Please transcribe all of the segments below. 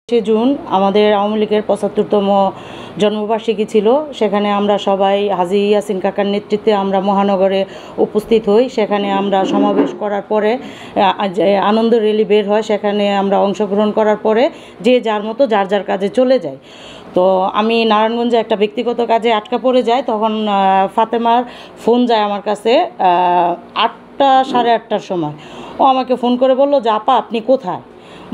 June আমাদের আওয়ামী লীগের ৭৫তম জন্মবার্ষিকী ছিল। সেখানে আমরা সবাই হাজী ইয়াসিন কাকার নেতৃত্বে আমরা মহানগরে উপস্থিত হই। সেখানে আমরা সমাবেশ করার পরে আনন্দ র্যালি বের হয়, সেখানে আমরা অংশগ্রহণ করার পরে যে যার মতো যার যার কাজে চলে যায়। তো আমি নারায়ণগঞ্জে একটা ব্যক্তিগত কাজে আটকা পড়ে যাই। তখন ফাতেমার ফোন যায় আমার কাছে ৮টা সাড়ে ৮টার সময়। ও আমাকে ফোন করে বললো যে আপা আপনি কোথায়?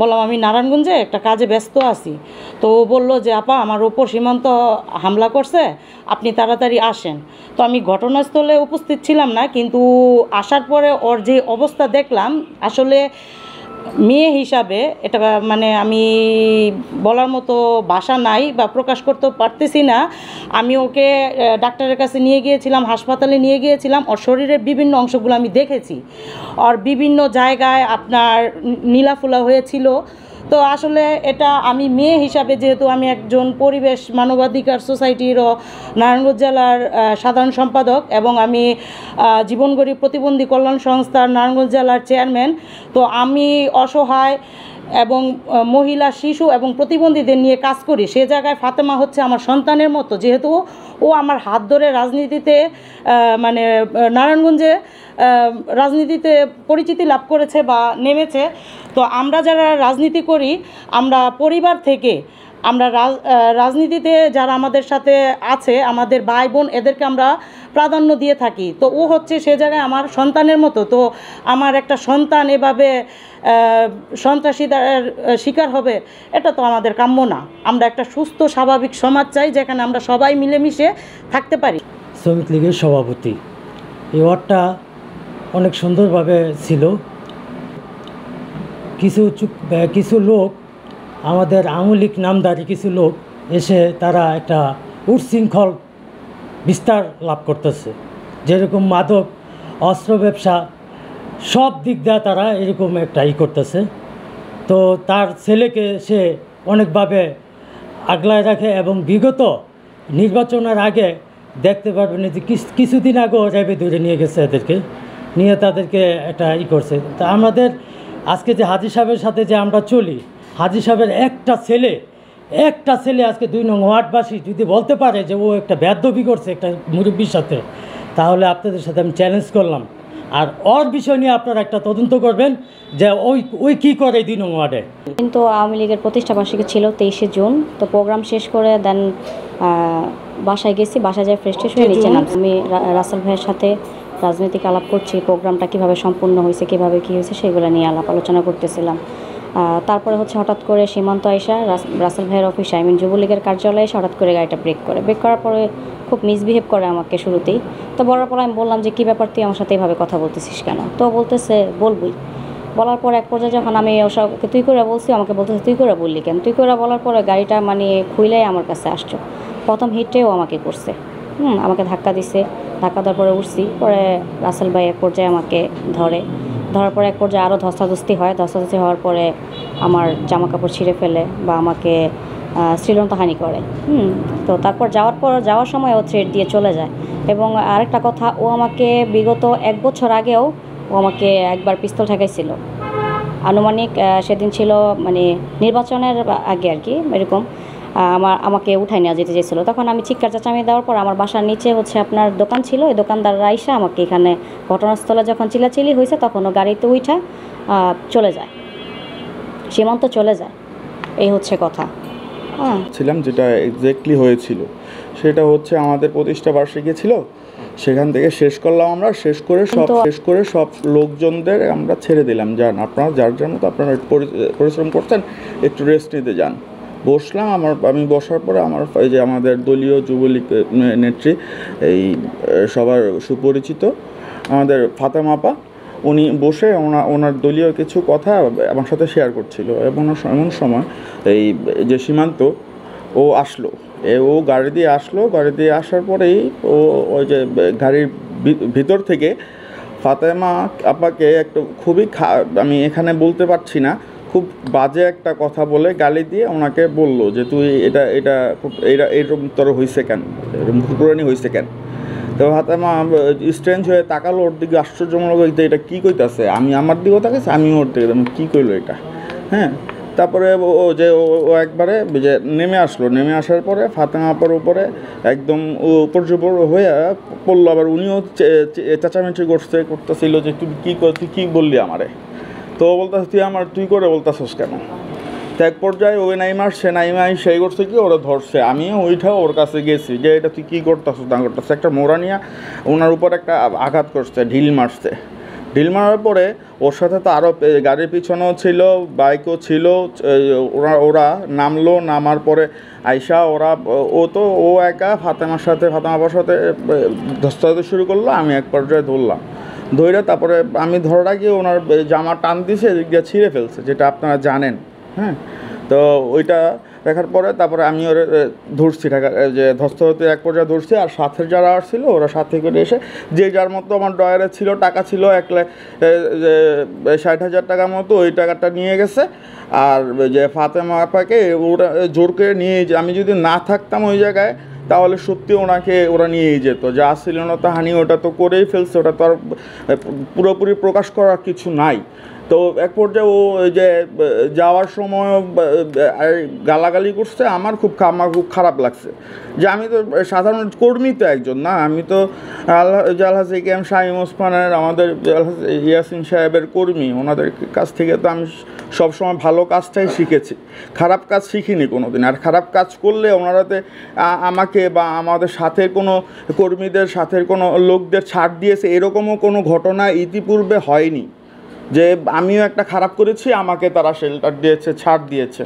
বললাম আমি নারায়ণগঞ্জে একটা কাজে ব্যস্ত আছি। তো ও বললো যে আপা আমার ওপর সীমান্ত হামলা করছে, আপনি তাড়াতাড়ি আসেন। তো আমি ঘটনাস্থলে উপস্থিত ছিলাম না, কিন্তু আসার পরে ওর যে অবস্থা দেখলাম, আসলে মেয়ে হিসাবে এটা মানে আমি বলার মতো ভাষা নাই বা প্রকাশ করতে পারতেছি না। আমি ওকে ডাক্তারের কাছে নিয়ে গিয়েছিলাম, হাসপাতালে নিয়ে গিয়েছিলাম। ওর শরীরের বিভিন্ন অংশগুলো আমি দেখেছি, ওর বিভিন্ন জায়গায় আপনার নীলাফুলা হয়েছিল। তো আসলে এটা আমি মেয়ে হিসাবে, যেহেতু আমি একজন পরিবেশ মানবাধিকার সোসাইটিরও নারায়ণগঞ্জ জেলার সাধারণ সম্পাদক এবং আমি জীবন গরিব প্রতিবন্ধী কল্যাণ সংস্থার নারায়ণগঞ্জ জেলার চেয়ারম্যান, তো আমি অসহায় এবং মহিলা, শিশু এবং প্রতিবন্ধীদের নিয়ে কাজ করি। সে জায়গায় ফাতেমা হচ্ছে আমার সন্তানের মতো, যেহেতু ও আমার হাত ধরে রাজনীতিতে মানে নারায়ণগঞ্জে রাজনীতিতে পরিচিতি লাভ করেছে বা নেমেছে। তো আমরা যারা রাজনীতি করি, আমরা পরিবার থেকে আমরা রাজনীতিতে যারা আমাদের সাথে আছে, আমাদের ভাই বোন, এদেরকে আমরা প্রাধান্য দিয়ে থাকি। তো ও হচ্ছে সে জায়গায় আমার সন্তানের মতো। তো আমার একটা সন্তান এভাবে সন্ত্রাসীদের শিকার হবে, এটা তো আমাদের কাম্য না। আমরা একটা সুস্থ স্বাভাবিক সমাজ চাই, যেখানে আমরা সবাই মিলেমিশে থাকতে পারি। শ্রমিক লীগের সভাপতি, এই ওয়ার্ডটা অনেক সুন্দরভাবে ছিল। কিছু লোক, আমাদের আওয়ামী লীগ নামধারী কিছু লোক এসে তারা একটা উচ্ছৃঙ্খল বিস্তার লাভ করতেছে, যেরকম মাদক, অস্ত্র ব্যবসা, সব দিক দিয়ে তারা এরকম একটা করতেছে। তো তার ছেলেকে সে অনেকভাবে আগলায় রাখে এবং বিগত নির্বাচনের আগে দেখতে পারবেন যে কিছুদিন আগেও র্যাবে ধরে নিয়ে গেছে, এদেরকে নিয়ে তাদেরকে একটা করছে। তা আমাদের আজকে যে হাজী সাহেবের সাথে যে আমরা চলি, হাজী সাহেবের একটা ছেলে আজকে ২ নং ওয়ার্ডবাসী যদি বলতে পারে যে ও একটা বেয়াদবি করছে একটা মুরব্বীর সাথে, তাহলে আপনাদের সাথে আমি চ্যালেঞ্জ করলাম। আর ওর বিষয় নিয়ে আপনারা একটা তদন্ত করবেন যে ওই কী করে ২ নং ওয়ার্ডে। কিন্তু আওয়ামী লীগের প্রতিষ্ঠা বার্ষিকী ছিল 23শে জুন। তো প্রোগ্রাম শেষ করে দেন বাসায় গেছি, বাসায় যাই ফ্রেশ হয়ে নিচে নামছি। আমি রাসেল ভাইয়ের সাথে রাজনৈতিক আলাপ করছি, প্রোগ্রামটা কীভাবে সম্পূর্ণ হয়েছে, কীভাবে কী হয়েছে সেগুলো নিয়ে আলাপ আলোচনা করতেছিলাম। তারপরে হঠাৎ করে সীমান্ত আইসা রাসেল ভাইয়ের অফিসে, আই মিন যুবলীগের কার্যালয়ে এসে হঠাৎ করে গাড়িটা ব্রেক করার পরে খুব মিসবিহেভ করে আমাকে শুরুতেই। তো বলার পর আমি বললাম যে কী ব্যাপার, তুই আমার সাথে এইভাবে কথা বলতেছিস কেন? তো বলতেছে বলবই। বলার পর এক পর্যায়ে যখন আমি ওকে তুই করে বলছি, আমাকে বলতেছে তুই করে বললি কেন? তুই করে বলার পরে গাড়িটা মানে খুইলাই আমার কাছে আসছো। প্রথম হিটেও আমাকে করছে, আমাকে ধাক্কা দিছে। ধাক্কা দেওয়ার পরে উঠছি, পরে রাসেল ভাই এক পর্যায়ে আমাকে ধরার পরে এক পর্যায়ে আরও ধস্তাধস্তি হওয়ার পরে আমার জামা কাপড় ছিঁড়ে ফেলে বা আমাকে শ্লীলতাহানি করে। তো তারপর যাওয়ার সময় ও থ্রেট দিয়ে চলে যায়। এবং আরেকটা কথা, ও আমাকে বিগত 1 বছর আগেও ও আমাকে একবার পিস্তল ঠেকাইছিল। আনুমানিক সেদিন ছিল মানে নির্বাচনের আগে আর কি, এরকম আমাকে উঠাই নেওয়া যেতে চেয়েছিলো। তখন আমি চিৎকার চেঁচামি দেওয়ার পর আমার বাসার নিচে হচ্ছে আপনার দোকান ছিল, ওই দোকানদাররা আইসা আমাকে এখানে ঘটনাস্থলে যখন চিলাচিলি হয়েছে তখন ও গাড়িতে উঠা চলে যায়, সীমান্ত চলে যায়। এই হচ্ছে কথা। ছিলাম যেটা এক্স্যাক্টলি হয়েছিল সেটা হচ্ছে আমাদের প্রতিষ্ঠা বার্ষিকী ছিল, সেখান থেকে শেষ করলাম। আমরা শেষ করে সব লোকজনদের আমরা ছেড়ে দিলাম, যান আপনারা যার যার মতো আপনারা পরিশ্রম করতেন, একটু রেস্ট নিতে যান। বসলাম, আমি বসার পরে আমার এই যে আমাদের দলীয় যুবলীগ নেত্রী, এই সবার সুপরিচিত আমাদের ফাতেমা আপা, উনি বসে ওনার দলীয় কিছু কথা আমার সাথে শেয়ার করছিল। এবং এমন সময় এই যে সীমান্ত ও আসলো, ও গাড়ি দিয়ে আসার পরেই ও ওই যে গাড়ির ভিতর থেকে ফাতেমা আপাকে একটা খুবই আমি এখানে বলতে পারছি না, খুব বাজে একটা কথা বলে গালি দিয়ে ওনাকে বললো যে তুই এরকম তোর হয়েছে কেন, এরকম ঘুরপুরানি হয়েছে কেন। তো ফাতেমা স্ট্রেঞ্জ হয়ে তাকালো ওর দিকে, আশ্চর্যমূলক, এটা কী কইতাছে। আমি আমার দিকেও তাকাইছি, আমি ওর দিকে, কী কইলো এটা, হ্যাঁ। তারপরে ও যে ও একবারে যে নেমে আসলো, নেমে আসার পরে ফাতেমা আপার উপরে একদম উপর্যুপর হয়ে পড়লো। আবার উনিও চেঁচামেচি করতেছিল যে তুই কী বললি আমারে। তো ও বলতেছে তুই করে বলতেছস কেন। তো এক পর্যায়ে ওই নাইমার সে নাইমাই সেই করছে কি ওরা ধরছে, আমিও ওইটাও ওর কাছে গেছি যে এটা তুই কী করতেছস না করতেছ। একটা মোড়া নিয়ে ওনার উপর একটা আঘাত করছে, ঢিল মারছে। ঢিল মারার পরে ওর সাথে তো আরও গাড়ির পিছনেও ছিল, বাইকও ছিল। ওরা নামলো, নামার পরে আইসা ও একা ফাতেমা আপার সাথে ধস্তাধস্তি শুরু করলো। আমি এক পর্যায়ে ধরলাম, ধরে তারপরে আমি ধরাটা গিয়ে ওনার জামা টান দিছে, এদিক দিয়ে ছিঁড়ে ফেলছে, যেটা আপনারা জানেন। হ্যাঁ, তো ওইটা দেখার পরে তারপরে আমি ওর ধরছি, যে ধস্তাধস্তি এক পর্যায়ে ধরছি। আর সাথে যারা আসছিল ওরা সাথে করে এসে যে যার মতো আমার ডয়ারে ছিল টাকা ছিল 60,000 টাকার মতো, ওই টাকাটা নিয়ে গেছে। আর যে ফাতেমা আপাকে ওরা জোর করে নিয়ে, আমি যদি না থাকতাম ওই জায়গায় তাহলে সত্যি ওরা নিয়েই যেত। যা ছিল না তা হানি ওটা তো করেই ফেলছে, ওটা তো আর পুরোপুরি প্রকাশ করার কিছু নাই। তো এক পর্যায়ে ও যে যাওয়ার সময় গালাগালি করছে, আমার খুব খারাপ লাগছে যে আমি তো সাধারণ কর্মী তো একজন না, আমি তো আলহাজ একেএম শামীম ওসমানের, আমাদের আলহাজ ইয়াসিন সাহেবের কর্মী। ওনাদের কাছ থেকে তো আমি সবসময় ভালো কাজটাই শিখেছি, খারাপ কাজ শিখিনি কোনো দিন। আর খারাপ কাজ করলে ওনারাতে আমাকে বা আমাদের সাথের কোনো কর্মীদের, সাথের কোনো লোকদের ছাড় দিয়েছে, এরকমও কোনো ঘটনা ইতিপূর্বে হয়নি যে আমিও একটা খারাপ করেছি আমাকে তারা শেল্টার দিয়েছে, ছাড় দিয়েছে।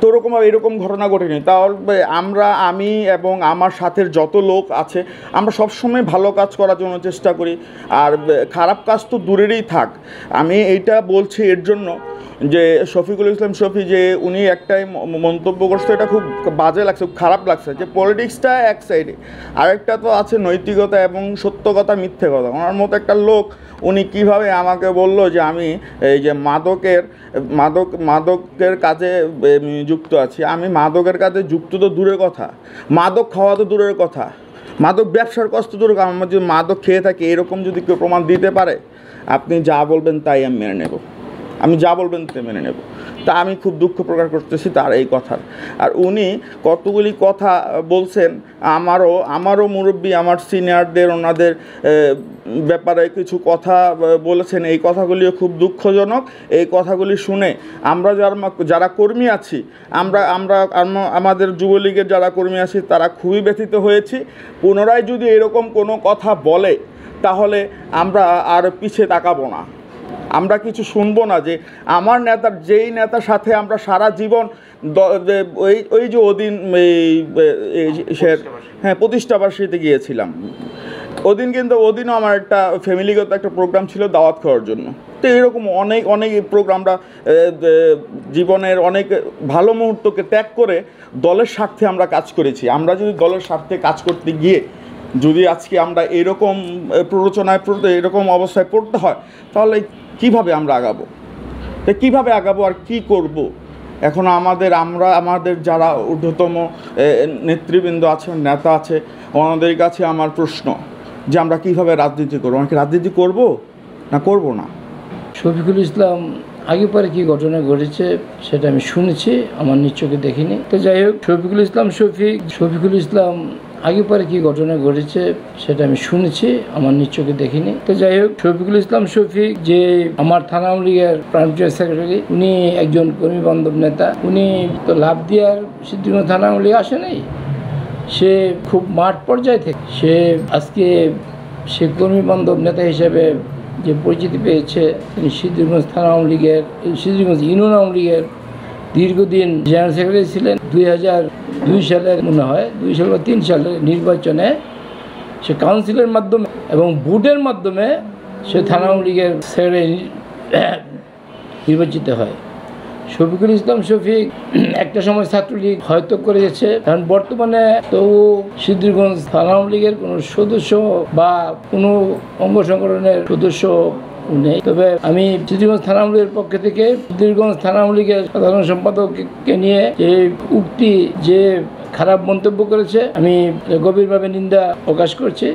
তো এরকম ঘটনা ঘটেনি। তাহলে আমি এবং আমার সাথের যত লোক আছে আমরা সবসময় ভালো কাজ করার জন্য চেষ্টা করি। আর খারাপ কাজ তো দূরেরই থাক। আমি এইটা বলছি এর জন্য যে শফিকুল ইসলাম শফি যে উনি একটাই মন্তব্য করছে, এটা খুব বাজে লাগছে, খুব খারাপ লাগছে যে পলিটিক্সটা এক সাইডে, আরেকটা তো আছে নৈতিকতা এবং সত্য কথা মিথ্যে কথা। ওনার মতো একটা লোক উনি কিভাবে আমাকে বলল যে আমি এই যে মাদকের কাজে যুক্ত আছি। আমি মাদকের কাজে যুক্ত তো দূরের কথা, মাদক খাওয়া তো দূরের কথা, মাদক ব্যবসার কষ্ট দূরের কথা। আমরা যদি মাদক খেয়ে থাকি এরকম যদি কেউ প্রমাণ দিতে পারে, আপনি যা বলবেন তাই আমি মেনে নেব, আমি যা বলবেন তাই মেনে নেব। তা আমি খুব দুঃখ প্রকাশ করতেছি তার এই কথার। আর উনি কতগুলি কথা বলছেন, আমারও মুরব্বী, আমার সিনিয়রদের, ওনাদের ব্যাপারে কিছু কথা বলেছেন। এই কথাগুলিও খুব দুঃখজনক। এই কথাগুলি শুনে আমরা যারা কর্মী আছি, আমাদের যুবলীগের যারা কর্মী আছি তারা খুবই ব্যথিত হয়েছি। পুনরায় যদি এরকম কোনো কথা বলে তাহলে আমরা আর পিছিয়ে তাকাবো না, আমরা কিছু শুনবো না। যে আমার যেই নেতার সাথে আমরা সারা জীবন ওই যে ওদিন প্রতিষ্ঠাবার্ষিকীতে গিয়েছিলাম, ওদিনও আমার একটা ফ্যামিলিগত একটা প্রোগ্রাম ছিল দাওয়াত খাওয়ার জন্য। তো এরকম অনেক প্রোগ্রাম আমরা জীবনের অনেক ভালো মুহূর্তকে ত্যাগ করে দলের স্বার্থে আমরা কাজ করেছি। আমরা যদি দলের স্বার্থে কাজ করতে গিয়ে যদি আজকে আমরা এরকম প্ররোচনায় এরকম অবস্থায় পড়তে হয়, তাহলে কিভাবে আমরা আগাবো, কিভাবে আগাবো আর কি করব? এখন আমাদের যারা ঊর্ধ্বতম নেতৃবৃন্দ আছে, নেতা আছে, ওনাদের কাছে আমার প্রশ্ন যে আমরা কিভাবে রাজনীতি করবো, আমরা কি রাজনীতি করব না করব না? শফিকুল ইসলাম আগে পরে কী ঘটনা ঘটেছে সেটা আমি শুনেছি, আমার নিজ চোখে দেখিনি। তো যাই হোক, শফিকুল ইসলাম আগে পরে কী ঘটনা ঘটেছে সেটা আমি শুনেছি, আমার নিজ চোখে দেখিনি। তো যাই হোক, শফিকুল ইসলাম শফিক যে আমার থানা আওয়ামী লীগের প্রান্তীয় সেক্রেটারি, উনি একজন কর্মী বান্ধব নেতা। উনি তো লাভ দিয়ার সিদ্ধিগঞ্জ থানা আওয়ামী লীগে আসে নাই, সে খুব মাঠ পর্যায়ে থেকে আজকে সে কর্মী বান্ধব নেতা হিসেবে যে পরিচিতি পেয়েছে। তিনি সিদ্ধিরগঞ্জ থানা আওয়ামী লীগের, সিদ্ধিরগঞ্জ ইউনিয়ন আওয়ামী লীগের দীর্ঘদিন জেনারেল সেক্রেটারি ছিলেন। 2002 সালের মনে হয় 2 সাল বা 3 সালের নির্বাচনে সে কাউন্সিলের মাধ্যমে এবং বোর্ডের মাধ্যমে সে থানা আওয়ামী লীগের সেক্রেটারি নির্বাচিত হয়। শফিকুল ইসলাম শফিক একটা সময় ছাত্রলীগ হয়তো করেছে, কারণ বর্তমানে তো সিদ্ধিরগঞ্জ থানা আওয়ামী লীগের কোনো সদস্য বা কোনো অঙ্গ সংগঠনের সদস্য নেই। তবে আমি সিদ্ধিরগঞ্জ থানা আওয়ামী লীগের পক্ষ থেকে সিদ্ধিরগঞ্জ থানা আওয়ামী লীগের সাধারণ সম্পাদককে নিয়ে যে উক্তি, যে খারাপ মন্তব্য করেছে, আমি গভীরভাবে নিন্দা প্রকাশ করছি।